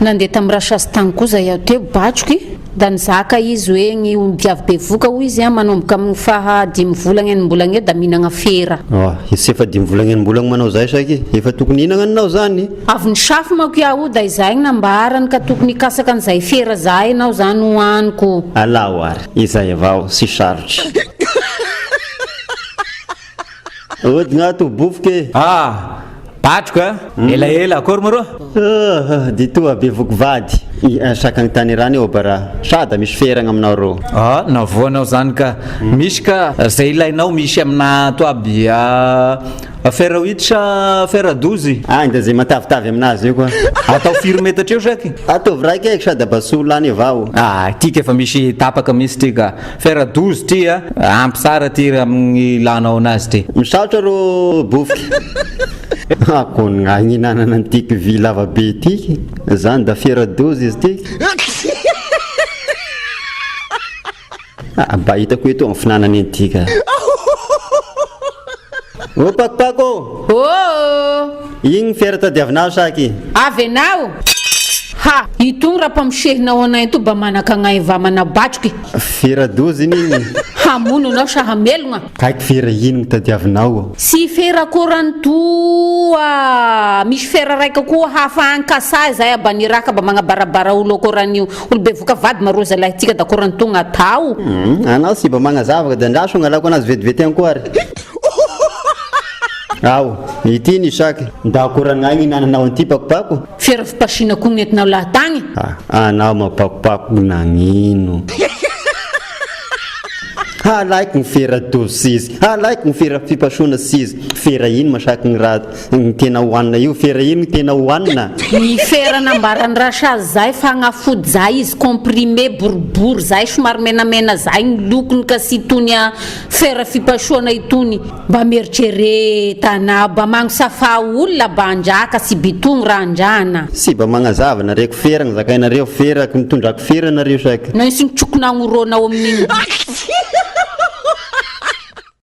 nandeha tamin'ny rasasy tany koza iaho teo batroky da nizaka izy hoe ny diavy be voka hoy izy manomboka amin'ny faha 10 volagna enim-bolagna eo da mihinagna fera. Izy efa 10 volagna enim-bolagna manao zay saky efa tokony hinagna anao zany. Avy nisafy mako iaho da izay nambarany ka tokony kasaka an'izay fera zay anao zany hoaniko. Alao ary izay avao sy sarotry. Odigna to bofoke. Patroka ela akory moro dito be vokivady sakagny tany rany eo bara sada misy feragna aminao rô. Navoanao zany ka misy ka zay ilainao misy amina toaby fera 8 sa fera 12 da zay matavitavy aminazy io koa atao firy metatra eo saky ataovy raiky eky sady basolo any avao. Tika efa misy tapaka misy ty ka fera 12 ty ampy sara ty amin'ny lanao anazy ty misaotra rô bofiky. Akony gnahinanana antiky vy lava be tiky zany da fera 12 izy tiky. Ba hitako eto amin'ny finanany antika. Ô pakopako igny fera tadiavinao saky avy anao itony raha mpamoserinao anay to ba manaka agnay vamana batroky fera 12 igny hamono anao sa hamelogna kaiky fera ino tadiavinao sy fera korantoa misy fera raika koa hafa ankasa zay abaniraka ba magnabarabara olo koranio olo be voka vady maroza lahy tika da korantogna tao anao sy ba magnazavaka da andraso ngalako anazy vetivety any koa ary. Ity ny saky da akoran'agny nananao anty pakopako fera fipasinako nentinao lahatagny anao mapakopako nagnino. Halaiky ny fera 12 halaiky ny fera fipasona 6 fera ino masaky ny raha ny tena hoanina io fera ino tena hoanina ny fera nambarany rasa zay fagnafody zay izy comprimé boribory zay somary menamena zay ny lokony ka sy itony fera fipasoana itony mba mieritreretana ba magnosafa olona ba andraka sy bitony raha andrana sy ba magnazava nareko fera ny zakainareo fera mitondrako fera nareo saky na isy nitrokonao ronao amin'igny